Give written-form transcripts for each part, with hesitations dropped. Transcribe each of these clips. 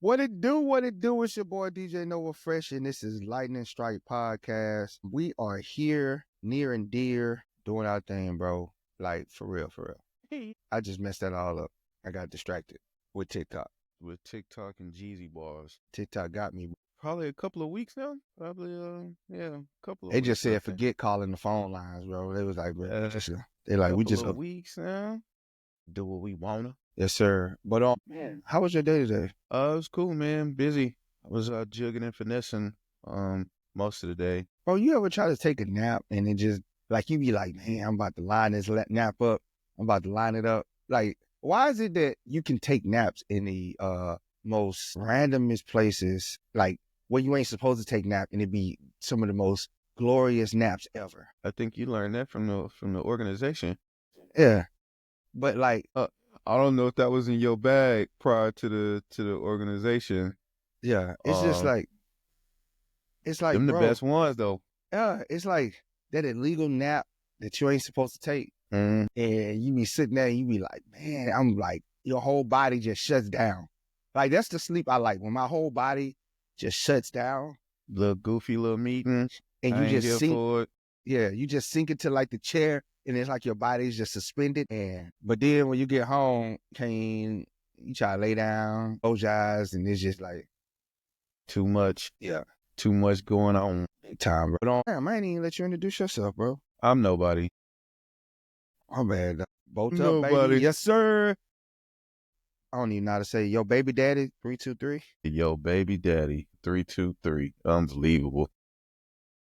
What it do? What it do? It's your boy DJ Noah Fresh, and this is Lightning Strike Podcast. We are here, near and dear, doing our thing, bro. Like, for real, for real. I just messed that all up. I got distracted with TikTok. With TikTok and Jeezy bars. TikTok got me. Probably a couple of weeks now. Probably, a couple of They weeks. just said forget calling the phone lines, bro. They was like, bro, they like, we just couple of weeks now. Do what we wanna. Yes, sir. But man, how was your day today? It was cool, man. Busy. I was jugging and finessing most of the day. Bro, you ever try to take a nap and it just like you be like, man, I'm about to line this nap up. I'm about to line it up. Like, why is it that you can take naps in the most randomest places, like where you ain't supposed to take nap, and it be some of the most glorious naps ever? I think you learned that from the organization. Yeah, but like, I don't know if that was in your bag prior to the organization. Yeah, it's just like, them bro, the best ones though. Yeah, it's like that illegal nap that you ain't supposed to take. Mm. And you be sitting there and you be like, man, I'm like, your whole body just shuts down. Like, that's the sleep I like, when my whole body just shuts down. Little goofy little meeting. And you just sink. For it. Yeah, you just sink into like the chair and it's like your body's just suspended. But then when you get home, you try to lay down, close your eyes, and it's just like too much. Yeah. Too much going on. Big time, bro. Damn, I ain't even let you introduce yourself, bro. I'm nobody. Oh, man. Both Nobody. up, baby. Yes, sir. I don't even know how to say yo baby daddy 323. Yo baby daddy 323. Unbelievable.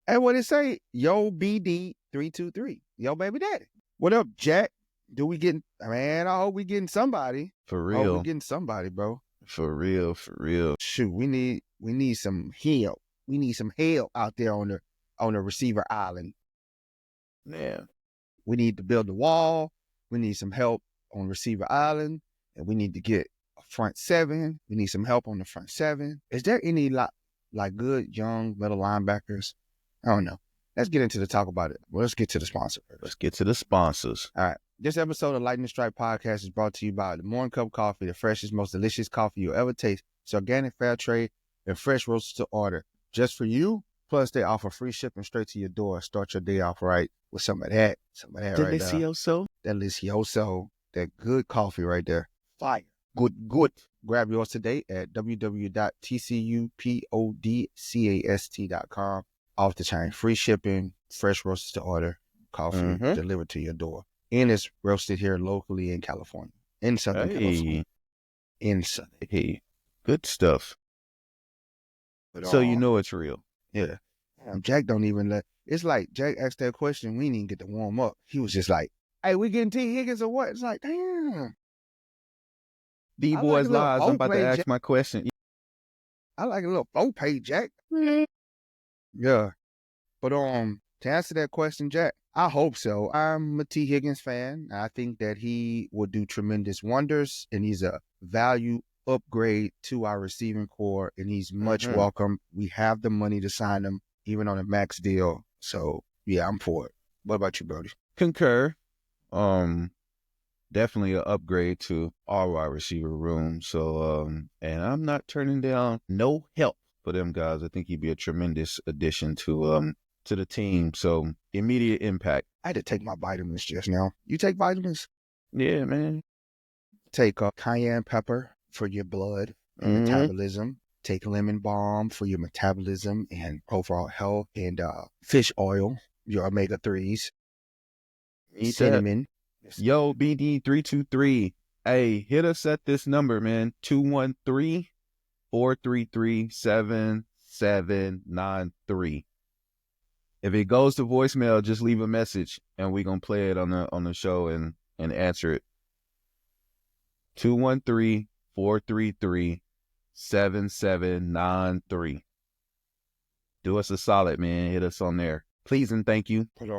Hey, what it say? Yo BD 323. Yo baby daddy. What up, Jack? Man, I hope we getting somebody. For real. I hope we getting somebody, bro. For real. Shoot, we need some help. We need some help out there on the receiver island. Yeah. We need to build a wall. We need some help on receiver island. And we need to get a front seven. We need some help on the front seven. Is there any like good young middle linebackers? I don't know. Let's get into the talk about it. Well, let's get to the sponsor first. Let's get to the sponsors. All right. This episode of Lightning Strike Podcast is brought to you by the Morning Cup Coffee, the freshest, most delicious coffee you'll ever taste. It's organic, fair trade, and fresh roasted to order. Just for you. Plus, they offer free shipping straight to your door. Start your day off right with some of that right there. Delicioso. Delicioso. That good coffee right there. Fire. Good. Grab yours today at www.tcupodcast.com. Off the chain. Free shipping, fresh roasted to order, coffee delivered to your door. And it's roasted here locally in California. In Southern California. Hey. Good stuff. But so you know it's real. Yeah. Jack don't even let. It's like Jack asked that question. We didn't even get to warm up. He was just like, hey, we getting T. Higgins or what? It's like, damn. D-Boys lies. I'm about to ask my question. I like a little 4-page Jack. Yeah. But to answer that question, Jack, I hope so. I'm a T. Higgins fan. I think that he will do tremendous wonders, and he's a value upgrade to our receiving core, and he's much welcome. We have the money to sign him, even on a max deal. So, yeah, I'm for it. What about you, Brodie? Concur. Definitely an upgrade to our wide receiver room. So, and I'm not turning down no help for them guys. I think he'd be a tremendous addition to the team. So, immediate impact. I had to take my vitamins just now. You take vitamins? Yeah, man. Take cayenne pepper for your blood and metabolism. Take lemon balm for your metabolism and overall health. And fish oil, your omega-3s. Cinnamon. Yo, BD323. Hey, hit us at this number, man. 213-433-7793. If it goes to voicemail, just leave a message and we're gonna play it on the show and answer it. 213-433-7793. Do us a solid, man. Hit us on there. Please and thank you. But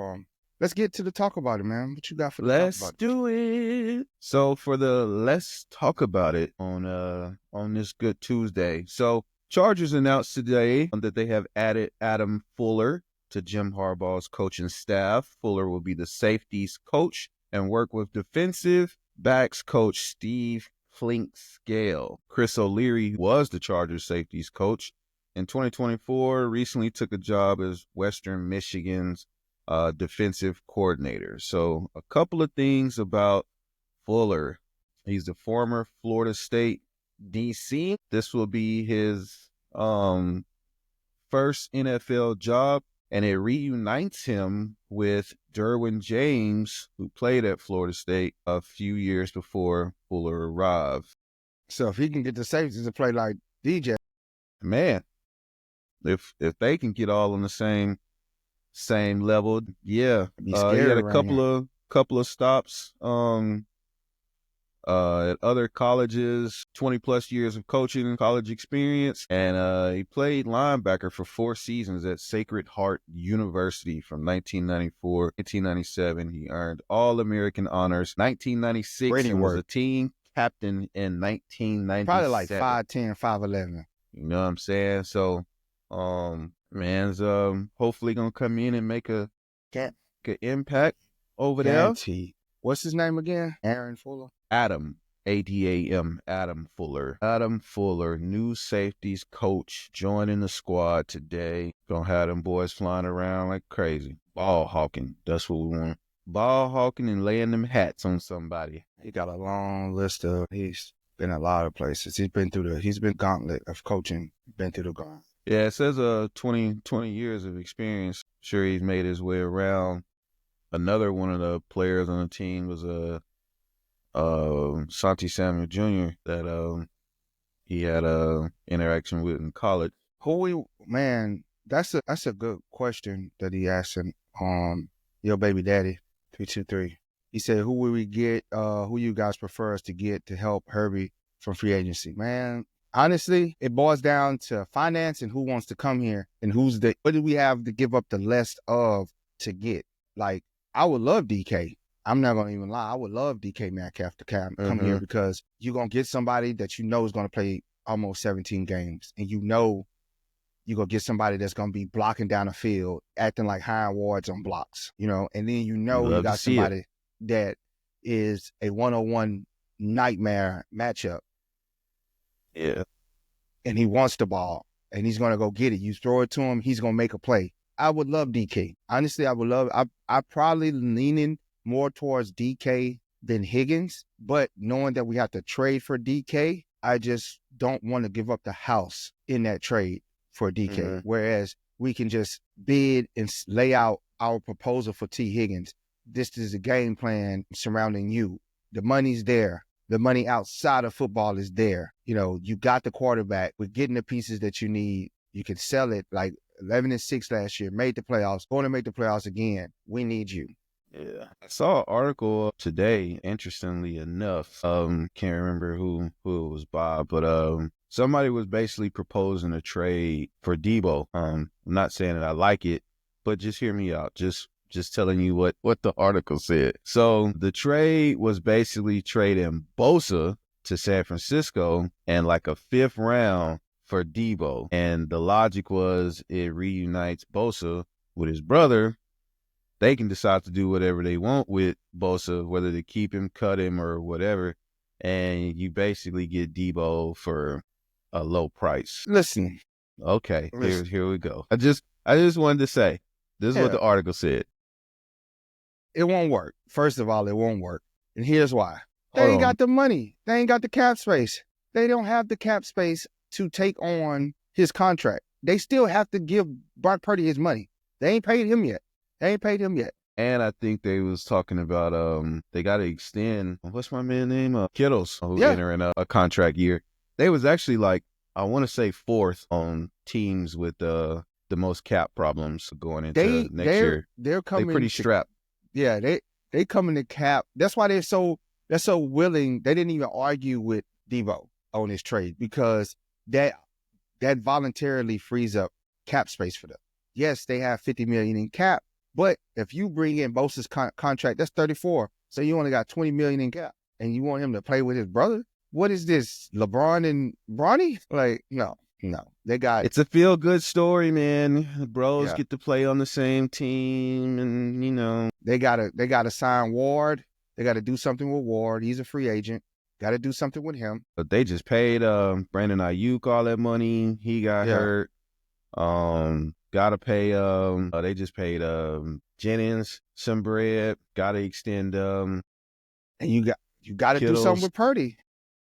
let's get to the talk about it, man. What you got for the Let's talk about do it. So for the let's talk about it on this good Tuesday. So Chargers announced today that they have added Adam Fuller to Jim Harbaugh's coaching staff. Fuller will be the safeties coach and work with defensive backs coach Steve Flink scale. Chris O'Leary was the Chargers safeties coach in 2024, recently took a job as Western Michigan's defensive coordinator. So a couple of things about Fuller. He's the former Florida State DC. This will be his first NFL job, and it reunites him with Derwin James, who played at Florida State a few years before Fuller arrived. So if he can get the safeties to play like DJ, man, if they can get all on the same level, yeah. He had a couple of stops at other colleges, 20 plus years of coaching and college experience, and he played linebacker for 4 seasons at Sacred Heart University from 1994 to 1997. He earned All-American honors. 1996, he was a team captain in 1997. Probably like 5'10", 5'11". You know what I'm saying? So, man's hopefully gonna come in and make a impact over there. What's his name again? Aaron Fuller? Adam, A-D-A-M, Adam Fuller. Adam Fuller, new safeties coach, joining the squad today. Gonna have them boys flying around like crazy. Ball hawking, that's what we want. Ball hawking and laying them hats on somebody. He got a long list of, he's been a lot of places. He's been gauntlet of coaching, been through the gauntlet. Yeah, it says 20 years of experience. Sure, he's made his way around. Another one of the players on the team was Santi Samuel Jr. that he had a interaction with in college. That's a good question that he asked your baby daddy 323. He said, who will we get? Who you guys prefer us to get to help Herbie from free agency? Man, honestly, it boils down to finance and who wants to come here and what do we have to give up the less of to get? Like, I would love DK. I'm not going to even lie. I would love DK Metcalf to come here because you're going to get somebody that you know is going to play almost 17 games. And you know you're going to get somebody that's going to be blocking down the field, acting like Hind Ward's on blocks, you know. And then you got somebody that is a 1-on-1 nightmare matchup. Yeah. And he wants the ball, and he's going to go get it. You throw it to him, he's going to make a play. I would love DK. Honestly, I probably leaning more towards DK than Higgins, but knowing that we have to trade for DK, I just don't want to give up the house in that trade for DK. Whereas we can just bid and lay out our proposal for T. Higgins. This is a game plan surrounding you. The money's there. The money outside of football is there. You know, you got the quarterback. We're getting the pieces that you need. You can sell it like 11-6 last year, made the playoffs, going to make the playoffs again. We need you. Yeah. I saw an article today, interestingly enough. Can't remember who it was by, but somebody was basically proposing a trade for Debo. I'm not saying that I like it, but just hear me out. Just telling you what the article said. So the trade was basically trading Bosa to San Francisco and like a 5th round for Debo. And the logic was it reunites Bosa with his brother. They can decide to do whatever they want with Bosa, whether to keep him, cut him, or whatever. And you basically get Debo for a low price. Listen. Okay, here we go. I just wanted to say, this is what the article said. It won't work. First of all, it won't work. And here's why. They ain't got the money. They ain't got the cap space. They don't have the cap space to take on his contract. They still have to give Brock Purdy his money. They ain't paid him yet. And I think they was talking about they got to extend, what's my man's name? Kittles, who entering a contract year. They was actually like, I want to say 4th on teams with the most cap problems going into next year. They're pretty strapped. Yeah, they come in the cap. That's why they're so willing. They didn't even argue with Debo on this trade because that voluntarily frees up cap space for them. Yes, they have $50 million in cap, but if you bring in Bosa's contract, that's 34. So you only got $20 million in cap, and you want him to play with his brother? What is this, LeBron and Brodie? Like, no. They got it's a feel good story, man. The bros get to play on the same team, and they gotta sign Ward. They gotta do something with Ward. He's a free agent. Got to do something with him. But they just paid Brandon Ayuk all that money. He got hurt. Gotta pay they just paid Jennings some bread. Gotta extend and you got to do something with Purdy.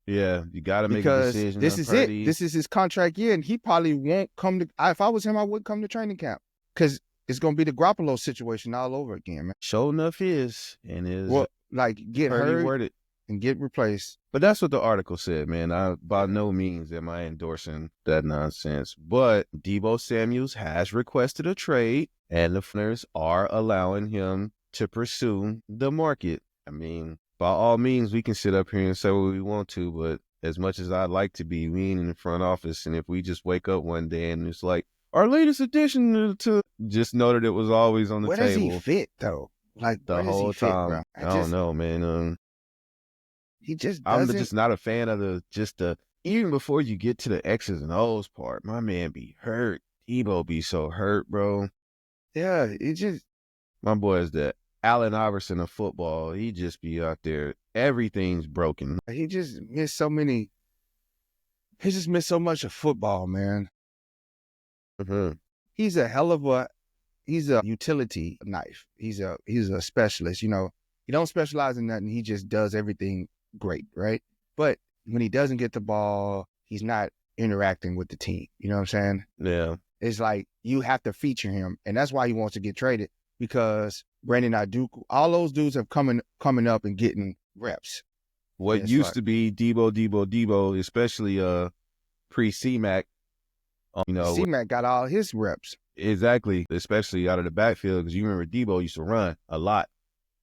Yeah, you got to make a Because decision. this on is Purdy. it. This is his contract year, and he probably won't come to. If I was him, I wouldn't come to training camp because it's gonna be the Garoppolo situation all over again, man. Sure enough is, and is get Purdy hurt worth it and get replaced. But that's what the article said, man. By no means am I endorsing that nonsense. But Deebo Samuels has requested a trade, and the Flyers are allowing him to pursue the market. I mean, by all means, we can sit up here and say what we want to, but as much as I'd like to be, we ain't in the front office. And if we just wake up one day and it's like, our latest addition to just know that it was always on the table. Where does he fit, though? Like, the whole time. I don't know, man. He just doesn't. I'm just not a fan of the even before you get to the X's and O's part, my man be hurt. Deebo be so hurt, bro. Yeah, my boy is the Allen Iverson of football. He just be out there. Everything's broken. He just missed so much of football, man. Mm-hmm. He's a utility knife. He's a specialist. You know, he don't specialize in nothing. He just does everything great, right? But when he doesn't get the ball, he's not interacting with the team. You know what I'm saying? Yeah. It's like you have to feature him, and that's why he wants to get traded, because Brandon Ayuk, all those dudes have coming up and getting reps. What used to be Deebo, especially pre-C-Mac. C-Mac got all his reps. Exactly, especially out of the backfield, because you remember Deebo used to run a lot.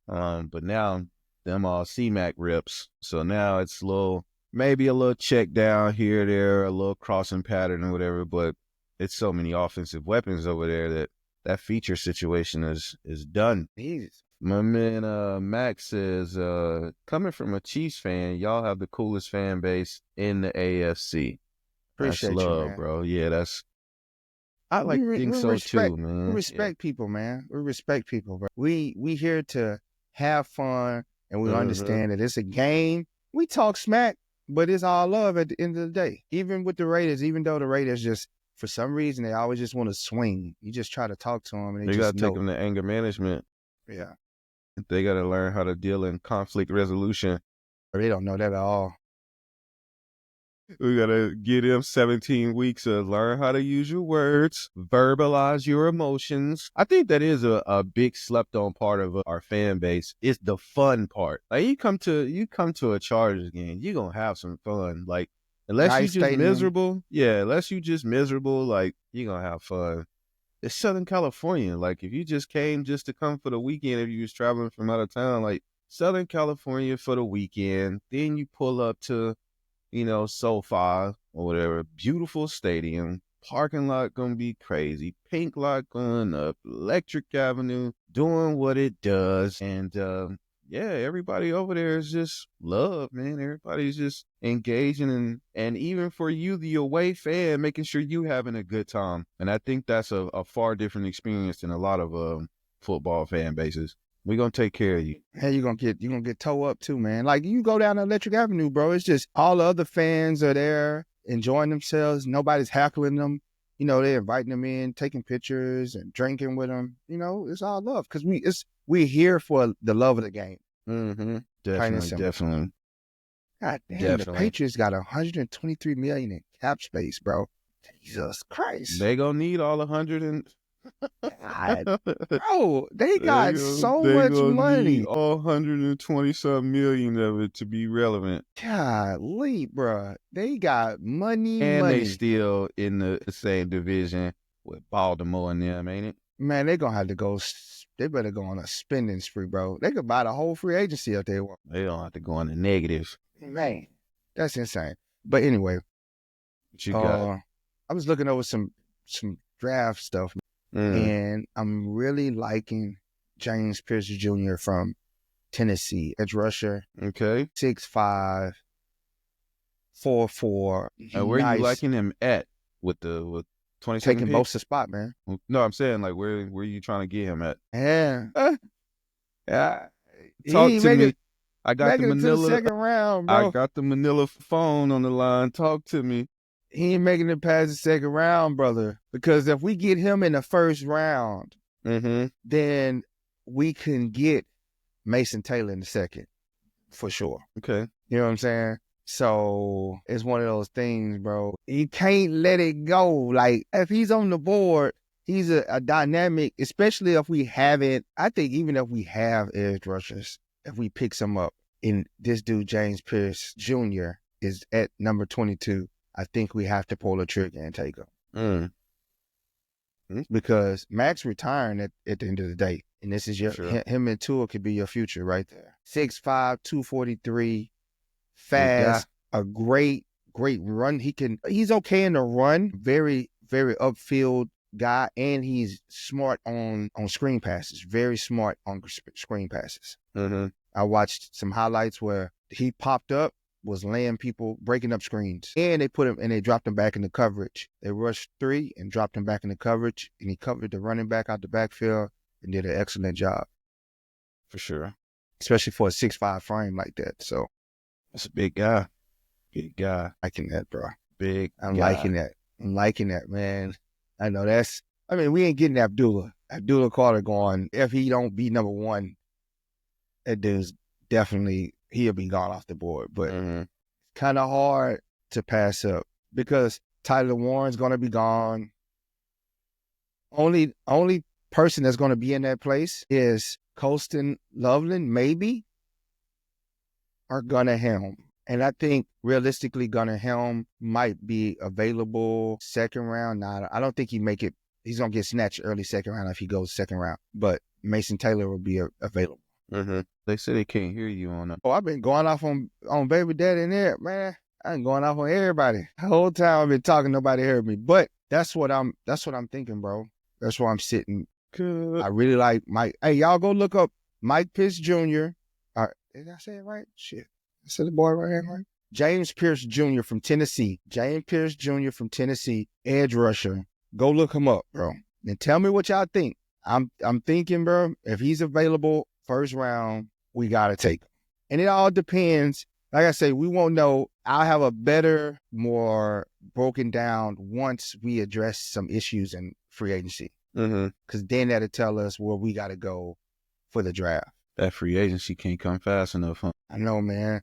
But now them all C-Mac reps. So now it's maybe a little check down here, there, a little crossing pattern or whatever, but it's so many offensive weapons over there that feature situation is done. My man Max says, coming from a Chiefs fan, y'all have the coolest fan base in the AFC. Appreciate that's love, you, man. Bro. Yeah, I like to think so too, man. We respect people, man. We respect people, bro. We here to have fun, and we understand that it's a game. We talk smack, but it's all love at the end of the day. Even with the Raiders, even though the Raiders just, for some reason, they always just want to swing. You just try to talk to them, and they got to take them to anger management. Yeah. They got to learn how to deal in conflict resolution. They don't know that at all. We got to get them 17 weeks to learn how to use your words, verbalize your emotions. I think that is a big slept on part of our fan base. It's the fun part. Like you come to a Chargers game, you're going to have some fun. Like unless you just miserable. Yeah, unless you just miserable, like you're going to have fun. It's Southern California. Like if you just came just to come for the weekend, if you was traveling from out of town, like Southern California for the weekend, then you pull up to SoFi or whatever, beautiful stadium, parking lot gonna be crazy, pink lot going up, Electric Avenue doing what it does, and everybody over there is just love, man. Everybody's just engaging, and even for you, the away fan, making sure you having a good time, and I think that's a far different experience than a lot of football fan bases. We're going to take care of you. Hey, you're going to get toe up too, man. Like you go down to Electric Avenue, bro. It's just all the other fans are there enjoying themselves. Nobody's heckling them. They're inviting them in, taking pictures and drinking with them. It's all love because we're here for the love of the game. Mm-hmm. Definitely. God damn, the Patriots got $123 million in cap space, bro. Jesus Christ. They going to need all 100 and... God, bro, they got so much money. All 120-something million of it to be relevant. Golly, bro, they got money. They still in the same division with Baltimore and them, ain't it? Man, they gonna have to go. They better go on a spending spree, bro. They could buy the whole free agency if they want. They don't have to go on the negative. Man, that's insane. But anyway, what you got? I was looking over some draft stuff. And I'm really liking James Pierce Jr. from Tennessee, edge rusher. Okay. 6'5", 4'4". Where are you liking him at with 27 taking both the spot, man? No, I'm saying like where are you trying to get him at? Yeah. Talk to me. I got the Making it to the Manila. second round, I bro. got the Manila phone on the line. Talk to me. He ain't making it past the second round, brother. Because if we get him in the first round, then we can get Mason Taylor in the second, for sure. Okay. You know what I'm saying? So it's one of those things, bro. You can't let it go. Like, if he's on the board, he's a dynamic, especially if we haven't. I think even if we have edge rushers, if we pick some up, and this dude, James Pierce Jr., is at number 22, I think we have to pull the trigger and take him. Because Max retiring at the end of the day. And this is him and Tua could be your future right there. 6'5", 243, fast, a great run. He's okay in the run, very, very upfield guy, and he's smart on screen passes, very smart on screen passes. I watched some highlights where he popped up, was laying people, breaking up screens, and they dropped him back into coverage. They rushed 3 and dropped him back into coverage, and he covered the running back out the backfield and did an excellent job. For sure. Especially for a 6'5" frame like that. So that's a big guy. Big guy. Liking that, bro. I'm liking that. I'm liking that, man. I know we ain't getting Abdullah Carter going. If he don't be number 1, that dude's definitely, he'll be gone off the board. But it's kind of hard to pass up because Tyler Warren's going to be gone. Only person that's going to be in that place is Colston Loveland, maybe, or Gunnar Helm. And I think realistically, Gunnar Helm might be available second round. Now, I don't think he's going to get snatched early second round if he goes second round. But Mason Taylor will be available. They say they can't hear you on that. Oh, I've been going off on Baby Daddy in there, man. I've been going off on everybody. The whole time I've been talking, nobody heard me. But that's what I'm thinking, bro. That's where I'm sitting. Good. I really like Mike. Hey, y'all go look up Mike Pitts Jr. Did I say it right? Shit. I said the boy right here, right? James Pierce Jr. from Tennessee. James Pierce Jr. from Tennessee, edge rusher. Go look him up, bro. And tell me what y'all think. I'm thinking, bro, if he's available first round, we got to take him. And it all depends. Like I say, we won't know. I'll have a better, more broken down once we address some issues in free agency. Because then that'll tell us where we got to go for the draft. That free agency can't come fast enough, huh? I know, man.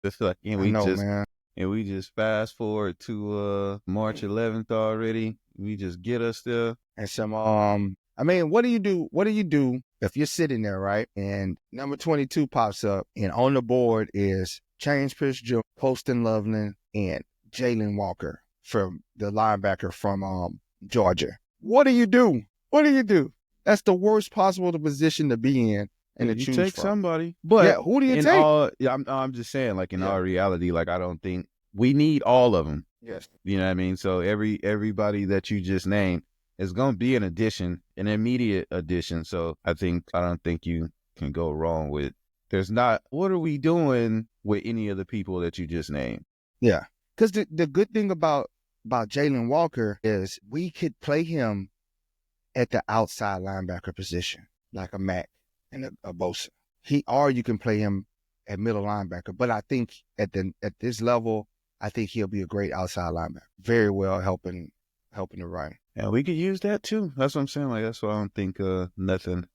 It's like, we just fast forward to March 11th already. We just get us there. And some, what do you do if you're sitting there, right? And number 22 pops up, and on the board is James Pierce Jr., Colston Loveland, and Jalen Walker from the linebacker from Georgia. What do you do? That's the worst possible position to be in. And you take somebody. But who do you take? I'm just saying, like, in all reality, like, I don't think we need all of them. Yes. You know what I mean? So everybody that you just named is going to be an addition, an immediate addition. So I don't think you can go wrong with, what are we doing with any of the people that you just named? Yeah. Because the good thing about Jalen Walker is we could play him at the outside linebacker position, like a Mac and a Bosa. Or you can play him at middle linebacker. But I think at this level, I think he'll be a great outside linebacker. Very well helping to run. And we could use that too. That's what I'm saying. Like, that's why I don't think nothing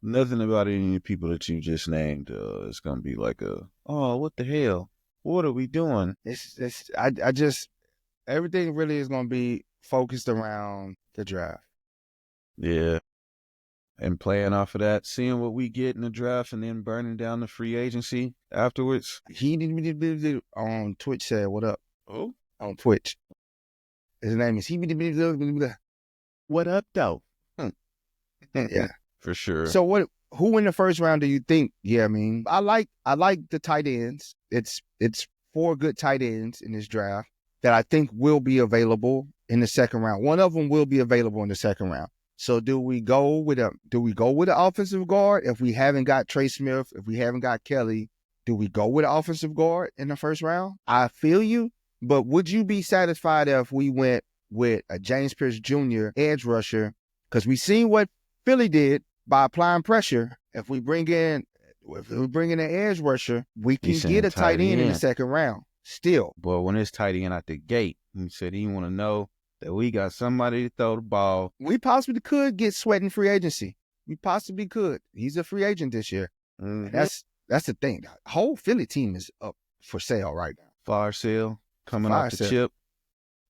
about any of the people that you just named is gonna be like what the hell? What are we doing? Everything really is gonna be focused around the draft. Yeah. And playing off of that, seeing what we get in the draft, and then burning down the free agency afterwards. He on Twitch said, "What up?" Oh, on Twitch. His name is What up, though? Yeah, for sure. So who in the first round do you think? Yeah, I mean, I like the tight ends. It's 4 good tight ends in this draft that I think will be available in the second round. One of them will be available in the second round. So do we go with an offensive guard if we haven't got Trey Smith, if we haven't got Kelly? Do we go with an offensive guard in the first round? I feel you, but would you be satisfied if we went with a James Pierce Jr. edge rusher? Because we seen what Philly did by applying pressure. If we bring in if we bring in an edge rusher, we can He's get a saying tight end in the end. second round. Still, But when it's tight end at the gate, he said he want to know that we got somebody to throw the ball. we possibly could get Sweat in free agency. We possibly could. He's a free agent this year. Mhm. And that's the thing. The whole Philly team is up for sale right now. Fire sale coming Fire off the sale. chip.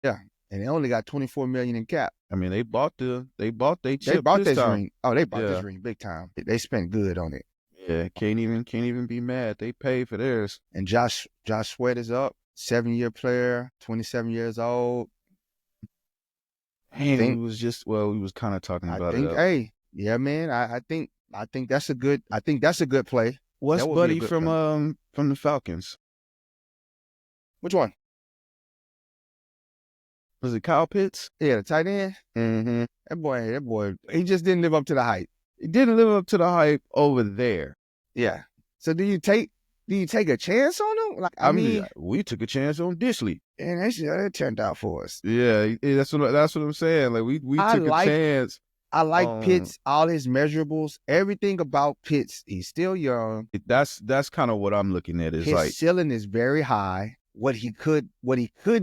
Yeah, and they only got $24 million in cap. I mean, they bought their chip. They bought this this time. ring. Oh, they bought Yeah. this ring big time. They spent good on it. Yeah, can't even be mad. They paid for theirs. And Josh Sweat is up, 7-year player, 27 years old. And we was kind of talking about it. Hey, yeah, man. I think that's a good. I think that's a good play. What's That would be a Buddy good from the Falcons? Which one? Was it Kyle Pitts? Yeah, the tight end. Mm-hmm. That boy, he just didn't live up to the hype. He didn't live up to the hype over there. Yeah. So do you take a chance on him? Like I mean, we took a chance on Dishley. And that turned out for us. Yeah, that's what I'm saying. Like we took a chance. I like Pitts, all his measurables, everything about Pitts. He's still young. That's kind of what I'm looking at. Is his like ceiling is very high. What he could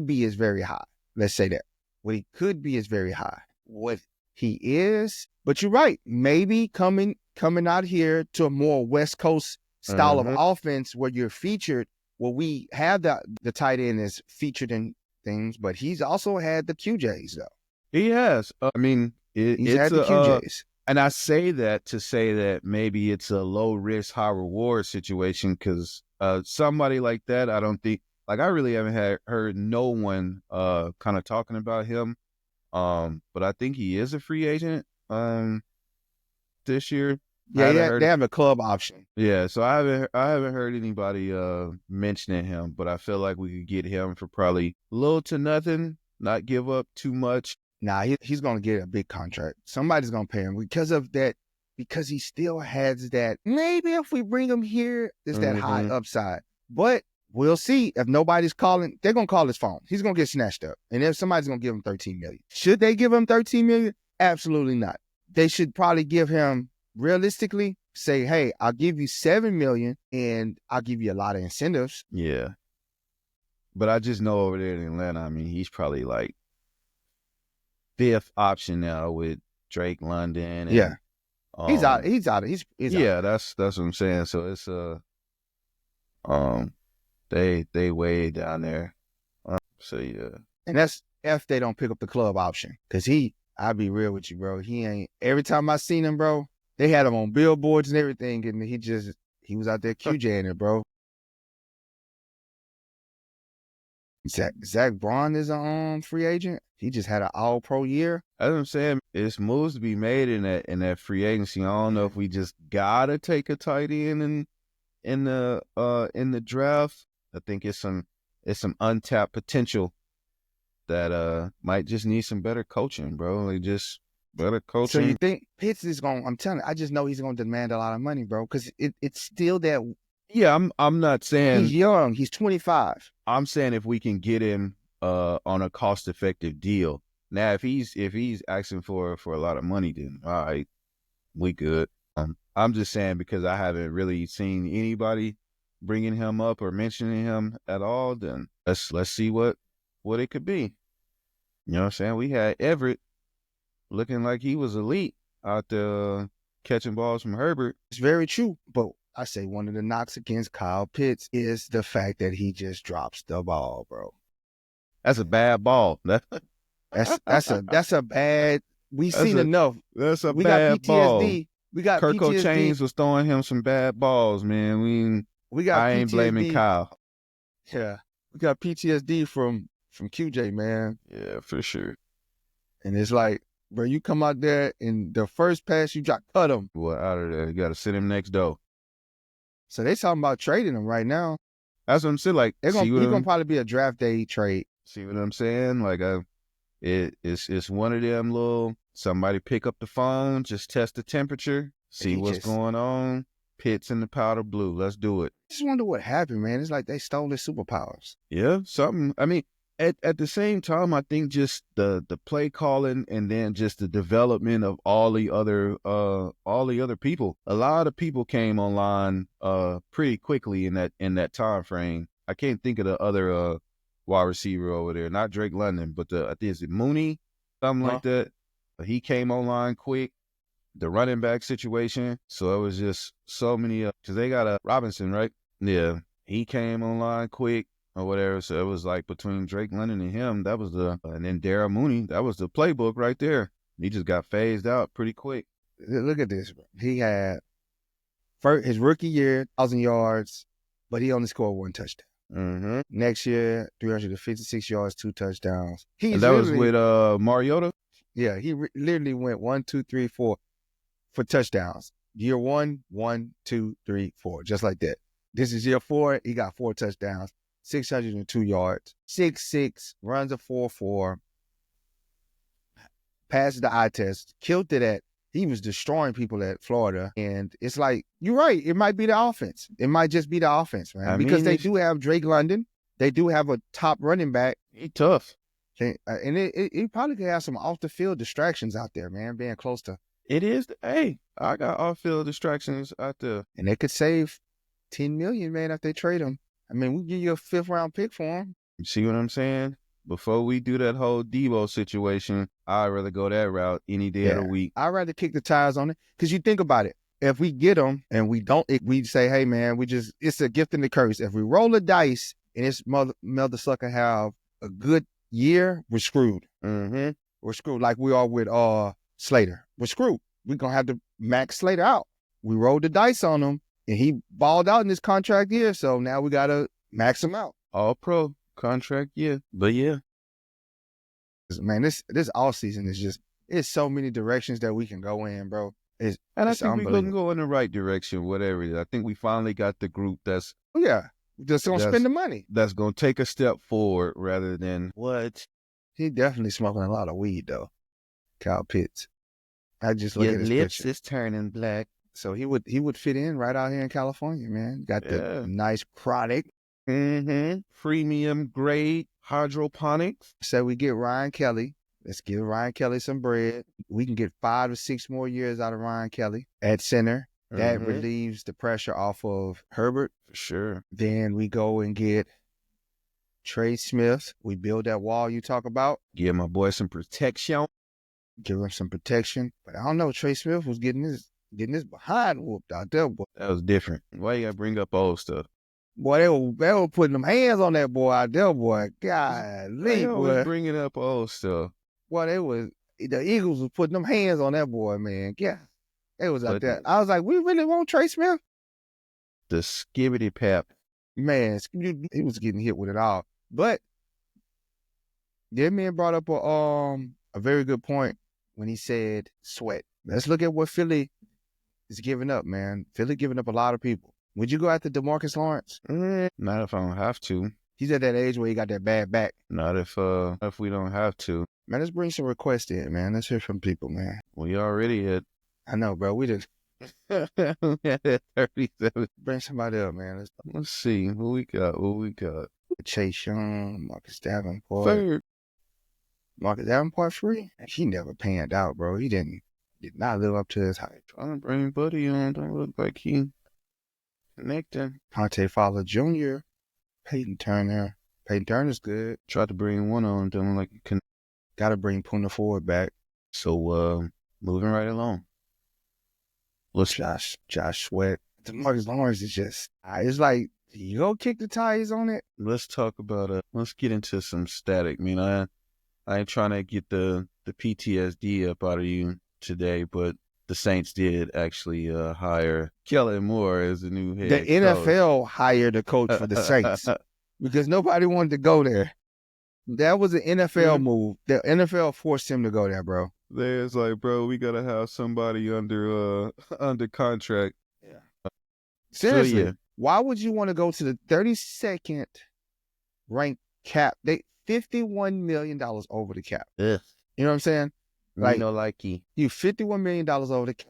be is very high. Let's say that. What he could be is very high. What he is, but you're right. Maybe coming out here to a more West Coast style of offense where you're featured. Well, we have the tight end is featured in things, but he's also had the QJs though. He has. He's had the QJs. And I say that to say that maybe it's a low risk, high reward situation because somebody like that, I don't think. Like I really haven't heard no one kind of talking about him. But I think he is a free agent this year. Yeah, they have a club option. Yeah, so I haven't heard anybody mentioning him, but I feel like we could get him for probably little to nothing, not give up too much. Nah, he's gonna get a big contract. Somebody's gonna pay him because of that, because he still has that. Maybe if we bring him here, there's that high upside. But we'll see. If nobody's calling, they're gonna call his phone. He's gonna get snatched up. And if somebody's gonna give him $13 million. Should they give him $13 million? Absolutely not. They should probably give him, realistically, say, hey, I'll give you $7 million and I'll give you a lot of incentives. Yeah. But I just know over there in Atlanta, I mean, he's probably like fifth option now with Drake London. And, yeah. He's out. Yeah, that's what I'm saying. So it's they way down there. So yeah. And that's if they don't pick up the club option. Cause I'll be real with you, bro. He ain't, every time I seen him, bro, they had him on billboards and everything, and he was out there QJing it, bro. Zach Braun is a free agent. He just had an all-pro year. That's what I'm saying. It's moves to be made in that free agency. I don't know if we just gotta take a tight end in the draft. I think it's some untapped potential that might just need some better coaching, bro. Like just better coaching. So you think Pitts is going? I'm telling you, I just know he's going to demand a lot of money, bro. Because it's still that. Yeah, I'm not saying he's young. He's 25. I'm saying if we can get him on a cost effective deal. Now, if he's asking for a lot of money, then all right, we good. I'm just saying because I haven't really seen anybody bringing him up or mentioning him at all. Then let's see what it could be. You know what I'm saying? We had Everett looking like he was elite out there catching balls from Herbert. It's very true, but I say one of the knocks against Kyle Pitts is the fact that he just drops the ball, bro. That's a bad ball. That's a bad. We've seen enough. That's a we bad got PTSD. ball. We got Kirko PTSD. Chains was throwing him some bad balls, man. I ain't blaming Kyle. Yeah, we got PTSD from QJ, man. Yeah, for sure. And it's like, bro, you come out there and the first pass you drop, cut him. Well, out of there, you got to send him next door. So they talking about trading him right now. That's what I'm saying. Like, he's gonna probably be a draft day trade. See what I'm saying? Like, it's one of them little. Somebody pick up the phone, just test the temperature, see what's going on. Pitts in the powder blue. Let's do it. I just wonder what happened, man. It's like they stole his superpowers. Yeah, something. I mean, at the same time, I think just the play calling and then just the development of all the other people. A lot of people came online pretty quickly in that time frame. I can't think of the other wide receiver over there, not Drake London, but I think is it Mooney, something like that. He came online quick. The running back situation. So it was just so many, because they got a Robinson, right? Yeah. He came online quick or whatever. So it was like between Drake London and him, that was and then Darryl Mooney, that was the playbook right there. He just got phased out pretty quick. Look at this, bro. He had his rookie year, 1,000 yards, but he only scored 1 touchdown. Mm-hmm. Next year, 356 yards, 2 touchdowns. And that was with Mariota? Yeah, he literally went 1, 2, 3, 4 for touchdowns. Year 1, 1, 2, 3, 4, just like that. This is year 4. He got 4 touchdowns, 602 yards, 6'6", runs a 4.4, passes the eye test, killed it at. He was destroying people at Florida. And it's like, you're right. It might be the offense. It might just be the offense, man. Because they do have Drake London. They do have a top running back. He tough. And it probably could have some off-the-field distractions out there, man, being close to. It is. Hey, I got off-field distractions out there. And they could save $10 million, man, if they trade him. I mean, we give you a 5th-round pick for him. You see what I'm saying? Before we do that whole Debo situation, I'd rather go that route any day of the week. I'd rather kick the tires on it. Because you think about it. If we get him and we don't, we say, hey, man, it's a gift and a curse. If we roll the dice and this mother sucker have a good year, we're screwed. Mm-hmm. We're screwed like we are with Slater. We're screwed. We're going to have to max Slater out. We rolled the dice on him, and he balled out in this contract year, so now we got to max him out. All pro contract year. But yeah. Man, this offseason is just, it's so many directions that we can go in, bro. I think we're going to go in the right direction, whatever it is. I think we finally got the group that's going to spend the money. That's going to take a step forward rather than what? He definitely smoking a lot of weed, though. Kyle Pitts. I just look at his lips picture. Is turning black. So he would fit in right out here in California, man. Got the nice product. Mm-hmm. Premium grade hydroponics. So we get Ryan Kelly. Let's give Ryan Kelly some bread. We can get 5 to 6 more years out of Ryan Kelly at center. That relieves the pressure off of Herbert. For sure. Then we go and get Trey Smith. We build that wall you talk about. Give my boy some protection. Give him some protection. But I don't know, Trey Smith was getting his behind whooped out there, boy. That was different. Why you gotta bring up old stuff? Boy, they were putting them hands on that boy out there, boy. Golly, boy. Bringing up old stuff. Boy, the Eagles was putting them hands on that boy, man. Yeah, it was out there. I was like, we really want Trey Smith? The skibbity pap. Man, he was getting hit with it all. But that man brought up a very good point when he said sweat. Let's look at what Philly is giving up, man. Philly giving up a lot of people. Would you go after DeMarcus Lawrence? Not if I don't have to. He's at that age where he got that bad back. Not if we don't have to. Man, let's bring some requests in, man. Let's hear from people, man. We already had. I know, bro. We did. 37. Bring somebody up, man. Let's see. What we got? Chase Young, Marcus Davenport. Third. Marcus Davenport free? He never panned out, bro. He did not live up to his hype. Trying to bring Brodie on. Don't look like he connecting. Conte Fowler Jr., Peyton Turner. Peyton Turner's good. Tried to bring one on. Don't like he got to bring Puna Ford back. So, moving right along. Let's Josh Sweat. DeMarcus Lawrence is just, it's like, you go kick the tires on it. Let's talk about let's get into some static. I mean, I ain't trying to get the PTSD up out of you today, but the Saints did actually hire Kellen Moore as the new head coach. The NFL hired a coach for the Saints because nobody wanted to go there. That was an NFL move. The NFL forced him to go there, bro. There's like, bro, we gotta have somebody under contract. Yeah. Seriously, why would you want to go to the 32nd ranked cap? They $51 million over the cap. Yeah. You know what I'm saying? Like, you $51 million over the cap.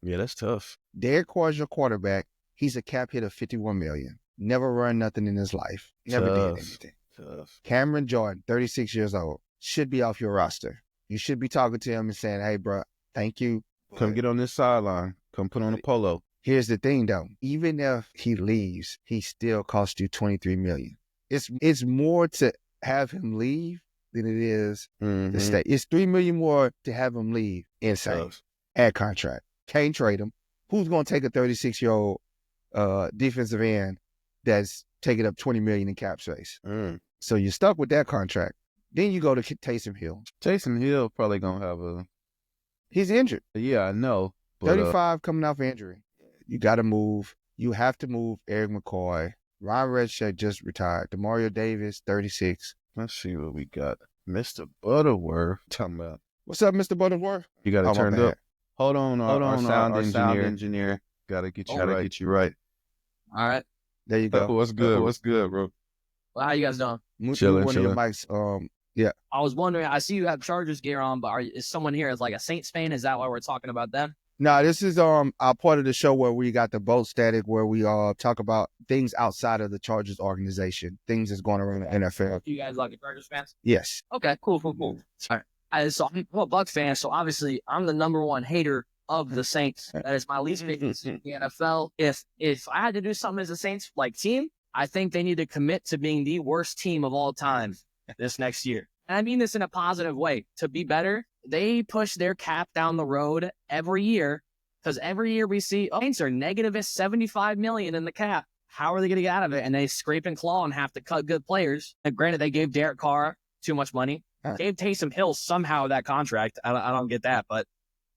Yeah, that's tough. Derek Carr's your quarterback. He's a cap hit of $51 million. Never run nothing in his life. Never did anything. Tough. Cameron Jordan, 36 years old, should be off your roster. You should be talking to him and saying, hey, bro, thank you. Come get on this sideline. Come put on a polo. Here's the thing, though. Even if he leaves, he still cost you $23 million. It's more to have him leave than it is to stay. It's $3 million more to have him leave. Insane. Add contract. Can't trade him. Who's going to take a 36-year-old defensive end that's taking up $20 million in cap space? So you're stuck with that contract. Then you go to Taysom Hill. Taysom Hill probably going to have a... He's injured. Yeah, I know. But, 35 coming off injury. You got to move. You have to move Eric McCoy. Ron Redshaw just retired. Demario Davis, 36. Let's see what we got. Mr. Butterworth. Talking about. What's up, Mr. Butterworth? You got to turn up. Hold on, our sound engineer. Got to get you right. All right. There you go. What's good? What's good, bro? Well, how you guys doing? Chilling. Your mics, yeah. I was wondering, I see you have Chargers gear on, but is someone here as like a Saints fan? Is that why we're talking about them? No, this is our part of the show where we got the boat static, where we talk about things outside of the Chargers organization, things that's going around the NFL. You guys like the Chargers fans? Yes. Okay, cool. All right. So I'm a Bucs fan, so obviously I'm the number one hater of the Saints. That is my least favorite in the NFL. If I had to do something as a Saints like team, I think they need to commit to being the worst team of all time this next year. And I mean this in a positive way. To be better, they push their cap down the road every year, because every year we see Saints are negative $75 million in the cap. How are they going to get out of it? And they scrape and claw and have to cut good players. And granted, they gave Derek Carr too much money. Gave Taysom Hill somehow that contract. I don't get that, but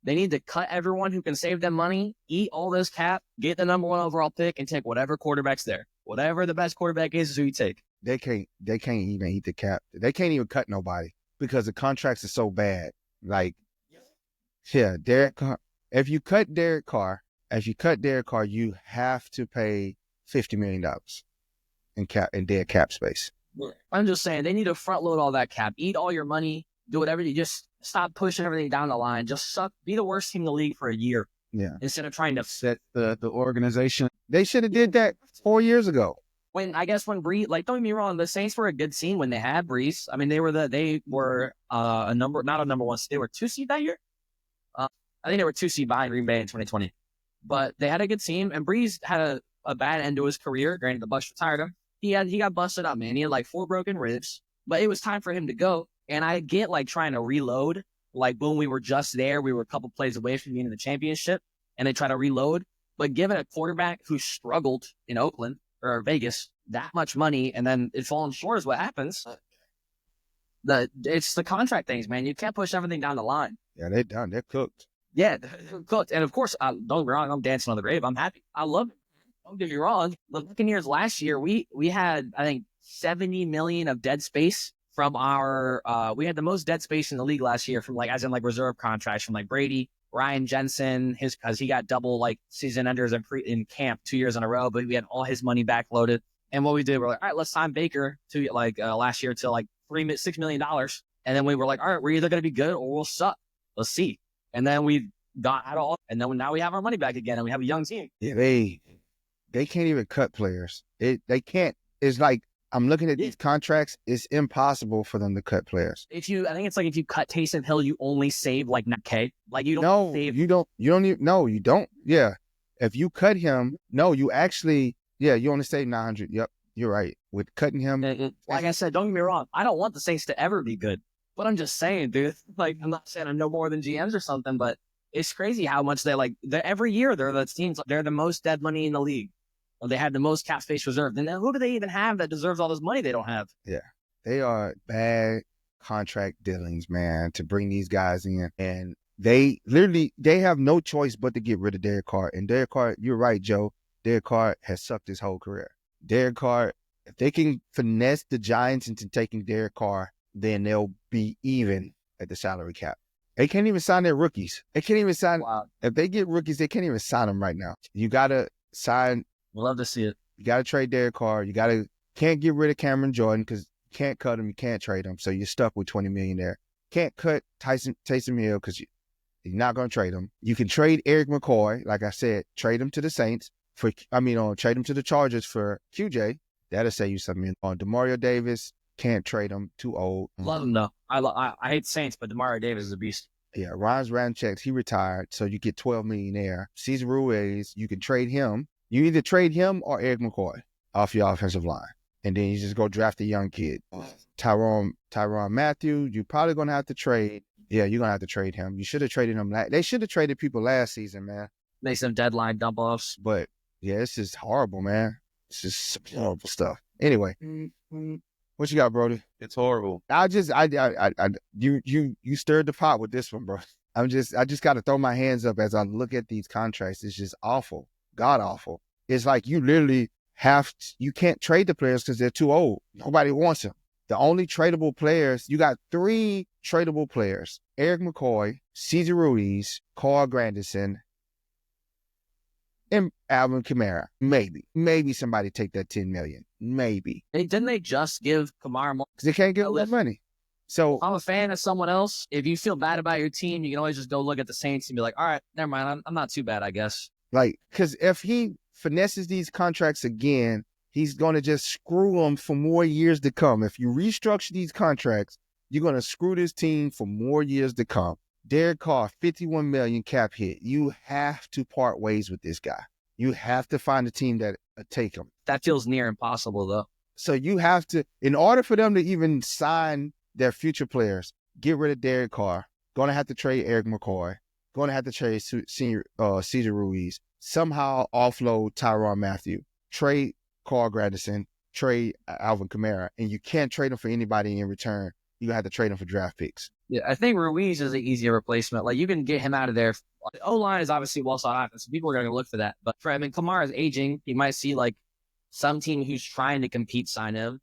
they need to cut everyone who can save them money, eat all this cap, get the number one overall pick, and take whatever quarterback's there. Whatever the best quarterback is who you take. They can't even eat the cap. They can't even cut nobody because the contracts are so bad. Like, yeah, Derek Carr. If you cut Derek Carr, you have to pay $50 million in dead cap space. I'm just saying they need to front load all that cap, eat all your money, do whatever. You just stop pushing everything down the line. Just suck. Be the worst team in the league for a year. Yeah. Instead of trying to set the organization. They should have did that 4 years ago. When Brees, like, don't get me wrong, the Saints were a good team when they had Brees. I mean, they were not a number one. They were 2 seed that year. I think they were 2 seed behind Green Bay in 2020, but they had a good team. And Brees had a bad end to his career. Granted, the Bucs retired him. He got busted up, man. He had like 4 broken ribs, but it was time for him to go. And I get like trying to reload. Like when we were just there, we were a couple plays away from being in the championship, and they try to reload. But given a quarterback who struggled in Oakland or Vegas that much money, and then it falling short is what happens. It's the contract things, man. You can't push everything down the line. Yeah, they're done. They're cooked. Yeah, they're cooked. And of course, don't get me wrong, I'm dancing on the grave. I'm happy. I love it. Don't get me wrong. The Buccaneers last year, we had, I think, 70 million of dead space from our, we had the most dead space in the league last year from as in reserve contracts from Brodie, Ryan Jensen, because he got double season enders in camp 2 years in a row, but we had all his money backloaded. And what we did, we're like, all right, let's sign Baker to last year to $6 million. And then we were like, all right, we're either going to be good or we'll suck. Let's see. And then we got out of all, and then now we have our money back again, and we have a young team. Yeah, they can't even cut players. They can't. It's like, I'm looking at these contracts. It's impossible for them to cut players. I think it's if you cut Taysom Hill, you only save $9K. You don't save. You don't even. No, you don't. Yeah. If you cut him, no, you actually. Yeah, you only save 900. Yep, you're right. With cutting him, like I said, don't get me wrong. I don't want the Saints to ever be good, but I'm just saying, dude. I'm not saying I know more than GMs or something, but it's crazy how much they every year they're the teams. They're the most dead money in the league. Or they have the most cap space reserved. And then who do they even have that deserves all this money they don't have? Yeah, they are bad contract dealings, man, to bring these guys in, and they have no choice but to get rid of Derek Carr. And Derek Carr, you're right, Joe. Derek Carr has sucked his whole career. Derek Carr, if they can finesse the Giants into taking Derek Carr, then they'll be even at the salary cap. They can't even sign their rookies. They can't even sign. Wow. If they get rookies, they can't even sign them right now. You got to sign. We'll love to see it. You got to trade Derek Carr. Can't get rid of Cameron Jordan because you can't cut him. You can't trade him. So you're stuck with $20 million there. Can't cut Taysom Hill because you're not going to trade him. You can trade Eric McCoy. Like I said, trade him to the Saints. Trade him to the Chargers for QJ. That'll save you something. On Demario Davis, Can't trade him. Too old. Love him though. I hate Saints, but Demario Davis is a beast. Yeah, Ryan Ramczyk, he retired, so you get $12 million there. Cesar Ruiz, you can trade him. You either trade him or Eric McCoy off your offensive line, and then you just go draft a young kid. Tyrann Mathieu, you're probably gonna have to trade. Yeah, you're gonna have to trade him. You should have traded him. They should have traded people last season, man. Make some deadline dump offs. But yeah, it's just horrible, man. It's just some horrible stuff. Anyway, what you got, Brodie? It's horrible. You stirred the pot with this one, bro. I just got to throw my hands up as I look at these contracts. It's just awful, god awful. It's like you literally you can't trade the players because they're too old. Nobody wants them. The only tradable players, you got 3 tradable players: Eric McCoy, Cesar Ruiz, Carl Granderson, and Alvin Kamara. Maybe somebody take that $10 million. Maybe. Didn't they just give Kamara more? Because they can't get that money. So I'm a fan of someone else. If you feel bad about your team, you can always just go look at the Saints and be like, all right, never mind. I'm not too bad, I guess. Like, because if he finesses these contracts again, he's going to just screw them for more years to come. If you restructure these contracts, you're going to screw this team for more years to come. Derek Carr, $51 million cap hit. You have to part ways with this guy. You have to find a team that will take him. That feels near impossible, though. So you have to, in order for them to even sign their future players, get rid of Derek Carr. Going to have to trade Eric McCoy. Going to have to trade Cesar Ruiz. Somehow offload Tyrann Mathieu. Trade Carl Granderson. Trade Alvin Kamara. And you can't trade them for anybody in return. You're going to have to trade them for draft picks. Yeah, I think Ruiz is an easier replacement. Like, you can get him out of there. The O-line is obviously well sought after, so people are going to look for that. But Kamara is aging. You might see, like, some team who's trying to compete sign him.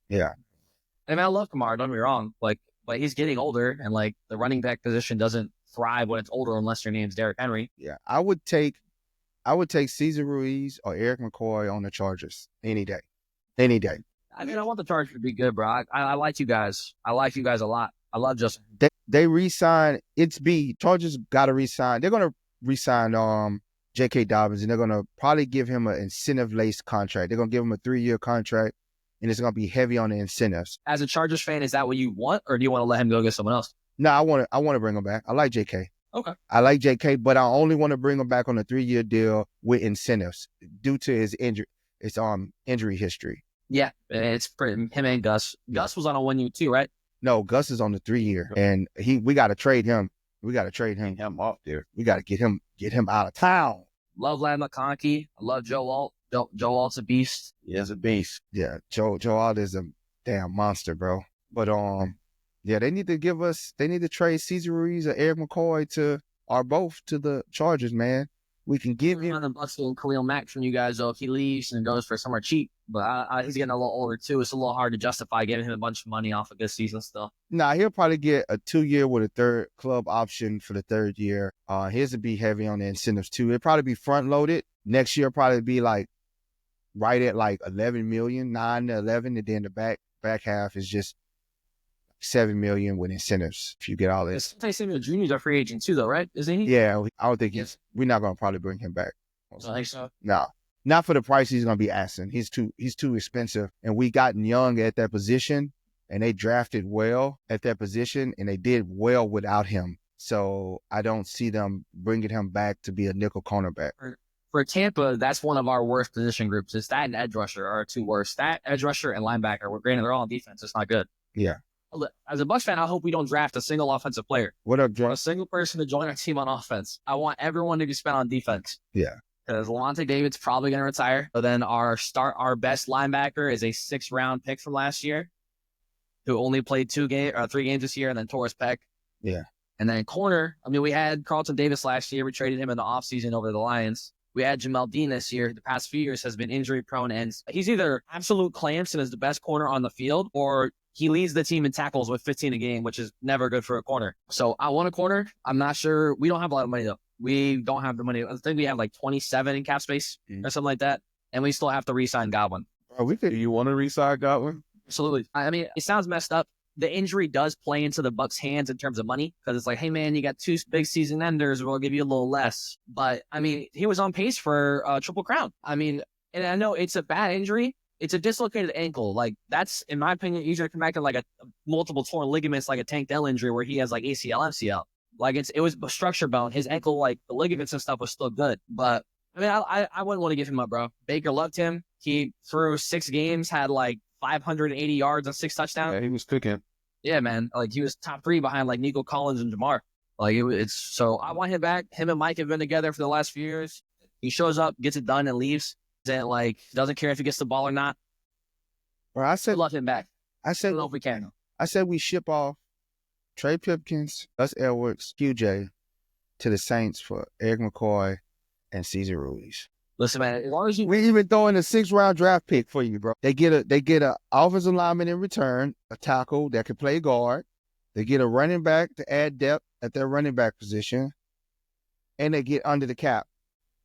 Yeah. I mean, I love Kamara, don't get me wrong. Like, but he's getting older, and, like, the running back position doesn't thrive when it's older unless your name's Derrick Henry. Yeah, I would take Cesar Ruiz or Eric McCoy on the Chargers any day. Any day. I mean, I want the Chargers to be good, bro. I like you guys. I like you guys a lot. I love Justin. They re-sign. Chargers got to re-sign. They're going to re-sign J.K. Dobbins, and they're going to probably give him an incentive-laced contract. They're going to give him a 3-year contract, and it's going to be heavy on the incentives. As a Chargers fan, is that what you want, or do you want to let him go get someone else? No, I want to bring him back. I like J.K. Okay. I like J.K., but I only want to bring him back on a 3-year deal with incentives due to his injury history. Yeah, it's pretty, him and Gus. Gus was on a 1-year too, right? No, Gus is on the 3-year, and we got to trade him. We got to trade him off there. We got to get him out of town. Love Ladd McConkey. I love Joe Alt. Joe Alt's a beast. He's a beast. Yeah, Joe Alt is a damn monster, bro. But yeah, they need to trade Cesar Ruiz or Eric McCoy both to the Chargers, man. We can give him the Bucks and Khalil Mack from you guys, though, if he leaves and goes for somewhere cheap. But he's getting a little older, too. It's a little hard to justify giving him a bunch of money off of this season still. Nah, he'll probably get a 2-year with a third club option for the 3rd year. His would be heavy on the incentives, too. It'll probably be front-loaded. Next year, probably be like right at like 11 million, 9 to 11, and then the back half is just 7 million with incentives if you get all this. Tyson Jr.'s a free agent too, though, right? Isn't he? Yeah, I don't think we're not gonna probably bring him back. I think so. No, not for the price he's gonna be asking. He's too expensive, and we gotten young at that position, and they drafted well at that position, and they did well without him. So I don't see them bringing him back to be a nickel cornerback. For Tampa, that's one of our worst position groups. It's that and edge rusher are our 2 worst. That edge rusher and linebacker. We're granted they're all on defense. It's not good. Yeah. As a Bucs fan, I hope we don't draft a single offensive player. What up, John? A single person to join our team on offense. I want everyone to be spent on defense. Yeah. Because Levante David's probably going to retire. So then our best linebacker is a 6th-round pick from last year, who only played 3 games this year, and then Torres Peck. Yeah. And then corner, I mean, we had Carlton Davis last year. We traded him in the offseason over the Lions. We had Jamel Dean this year. The past few years has been injury prone, and he's either absolute clamps and is the best corner on the field, or he leads the team in tackles with 15 a game, which is never good for a corner. So I want a corner. I'm not sure. We don't have a lot of money, though. We don't have the money. I think we have like 27 in cap space or something like that, and we still have to re-sign Godwin. Do you want to re-sign Godwin? Absolutely. I mean, it sounds messed up. The injury does play into the Bucs' hands in terms of money, because it's like, hey, man, you got 2 big season enders. We'll give you a little less. But, I mean, he was on pace for a Triple Crown. I mean, and I know it's a bad injury, it's a dislocated ankle. Like, that's, in my opinion, easier to come back to like a multiple torn ligaments, like a Tank Dell injury where he has like ACL, MCL. Like, it was a structure bone. His ankle, like the ligaments and stuff was still good. But I mean, I wouldn't want to give him up, bro. Baker loved him. He threw 6 games, had like 580 yards and 6 touchdowns. Yeah, he was cooking. Yeah, man. Like, he was top 3 behind like Nico Collins and Jamar. Like, it's so I want him back. Him and Mike have been together for the last few years. He shows up, gets it done, and leaves. And like, doesn't care if he gets the ball or not. Bro, I Love him back. said, I don't know if we can. I said we ship off Trey Pipkins, Gus Edwards, QJ to the Saints for Eric McCoy and Cesar Ruiz. Listen, man, as long as you We even throwing a 6th-round draft pick for you, bro. They get a offensive lineman in return, a tackle that can play guard. They get a running back to add depth at their running back position, and they get under the cap,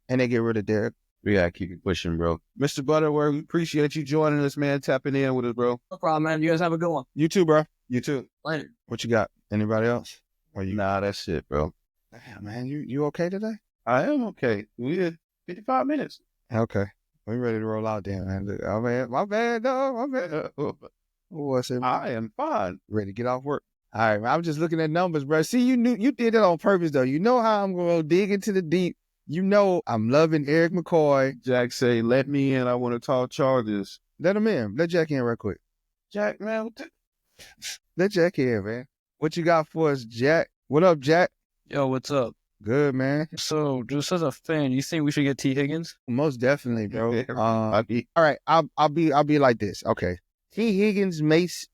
and they get rid of Derek. We gotta keep it pushing, bro. Mr. Butterworth, we appreciate you joining us, man. Tapping in with us, bro. no problem, man. You guys have a good one. You too, bro. You too. Later. What you got? Anybody else? Or you? Nah, that's it, bro. Damn, man, you okay today? I am okay. We had 55 minutes. Okay, we ready to roll out then, man. Look, my bad, dog. My bad. What's it? I am fine. Ready to get off work. All right, man. I'm just looking at numbers, bro. See, you did it on purpose, though. You know how I'm going to dig into the deep. You know I'm loving Eric McCoy. Jack say, let me in. I want to talk Chargers. Let him in. Let Jack in real quick. Jack, man. Let Jack in, man. What you got for us, Jack? What up, Jack? Yo, what's up? Good, man. So, just as a fan, you think we should get T. Higgins? Most definitely, bro. I'll be All right, I'll be like this. Okay. T. Higgins makes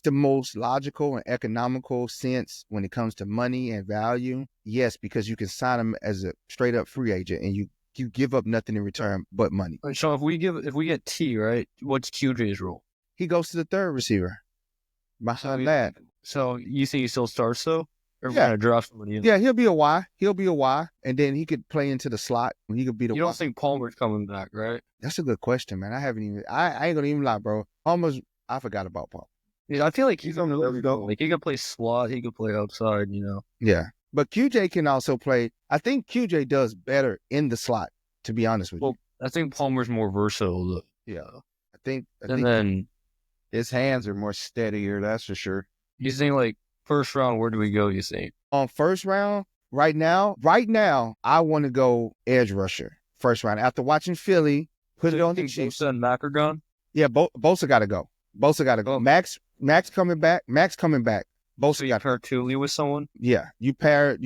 the most logical and economical sense when it comes to money and value. Yes, because you can sign him as a straight up free agent and you give up nothing in return but money. So if we get T, right, what's QJ's role? He goes to the 3rd receiver. Behind that. So you think he still starts though? Or we're Yeah. gonna draft somebody in? Yeah, he'll be a Y. And then he could play into the slot. He could be the You Y. don't think Palmer's coming back, right? That's a good question, man. I ain't gonna even lie, bro. I forgot about Palmer. Yeah, I feel like he's on the left, though. Like he could play slot, he could play outside, you know. Yeah. But QJ can also play. I think QJ does better in the slot, to be honest with you. Well, I think Palmer's more versatile. Though. Yeah. I think Then his hands are more steadier, that's for sure. you think like first round, where do we go? You think? on first round, right now, I want to go edge rusher first round. After watching Philly, put it on the Chiefs. Bosa and Mack are gone? Yeah, Bosa got to go. Oh. Max coming back. Bosa So you got pair Thule with someone? Yeah, you pair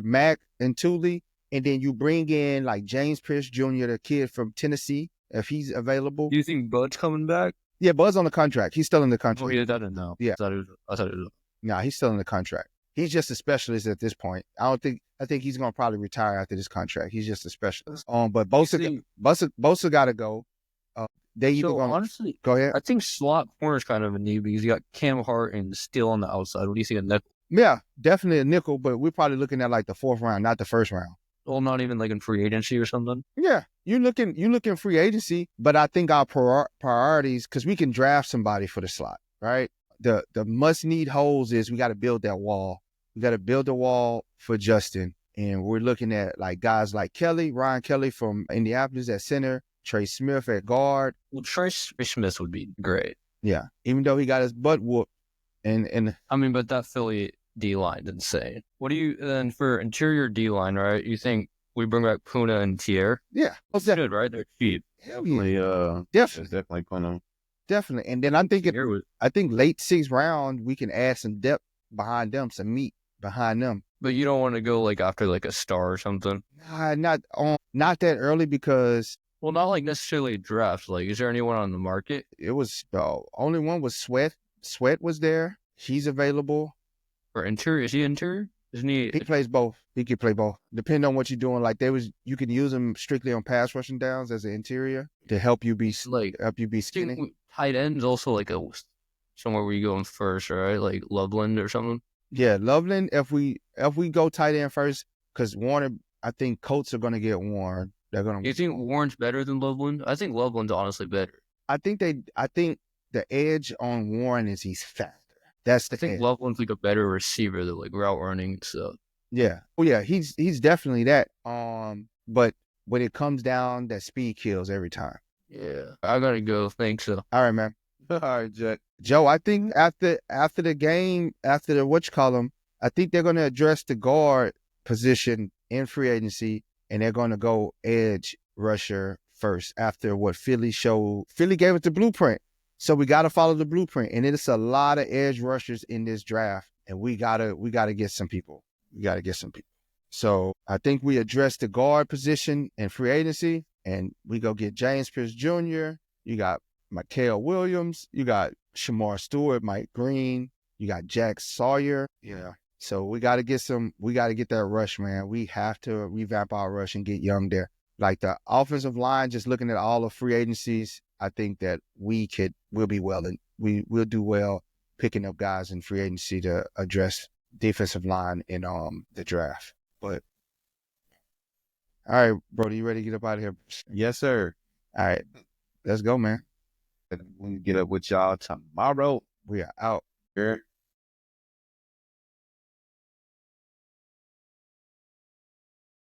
Mac and Thule, and then you bring in like James Pierce Jr., the kid from Tennessee, if he's available. Do you think Bud's coming back? Yeah, Bud's on the contract. He's still in the contract. Oh, yeah, that didn't know. Yeah. I thought it was. Nah, he's still in the contract. He's just a specialist at this point. I think he's gonna probably retire after this contract. He's just a specialist. But Bosa got to go. They either gonna Honestly, go ahead. I think slot corner is kind of a need because you got Cam Hart and Steele on the outside. What do you think of nickel? Yeah, definitely a nickel, but we're probably looking at like the 4th round, not the 1st round. Well, not even like in free agency or something. Yeah, you looking free agency, but I think our priorities, because we can draft somebody for the slot, right? The must need holes is we got to build that wall. We got to build the wall for Justin, and we're looking at like guys like Ryan Kelly from Indianapolis at center, Trey Smith at guard. Well, Trey Smith would be great. Yeah, even though he got his butt whooped, and I mean, but that Philly D line insane. What do you then for interior D line? Right? You think we bring back Puna and Tier? yeah, That's good, right? They're cheap. hell yeah, Definitely, definitely, it's definitely gonna. definitely. And then I'm thinking, Tier was, I think late 6th round we can add some depth behind them, some meat behind them. but you don't want to go like after like a star or something. Not that early because Well, not like necessarily a draft. Like, is there anyone on the market? it was the only one was Sweat. Sweat was there. He's available. For interior, is he interior? Isn't he? He plays both. He can play both. Depending on what you're doing. Like you can use him strictly on pass rushing downs as an interior to help you be Like, skinny. tight end is also like a somewhere where you go in first, right? Like Loveland or something. Yeah, Loveland. If we go tight end first, because Warner, I think Colts are gonna get Warren. They're gonna. You think Warren's better than Loveland? I think Loveland's honestly better. I think the edge on Warren is he's faster. That's the I think edge. Loveland's like a better receiver than like route running and stuff. Yeah. Oh yeah, he's definitely that. But when it comes down, that speed kills every time. Yeah, I gotta go. Think so. All right, man. All right, Jack. Joe, I think after the game, after the whatchamacallit, I think they're gonna address the guard position in free agency, and they're gonna go edge rusher first after what Philly showed. Philly gave us the blueprint. So we gotta follow the blueprint. And it's a lot of edge rushers in this draft. And we gotta get some people. We gotta get some people. So I think we address the guard position in free agency, and we go get James Pierce Jr. You got Mikael Williams, you got Shamar Stewart, Mike Green, you got Jack Sawyer. Yeah. So we got to get that rush, man. We have to revamp our rush and get young there. Like the offensive line, just looking at all the free agencies, I think that we'll be well, and we'll do well picking up guys in free agency to address defensive line in the draft. But all right, Brodie, you ready to get up out of here? Yes, sir. All right, let's go, man. We'll get up with y'all tomorrow. We are out. Here.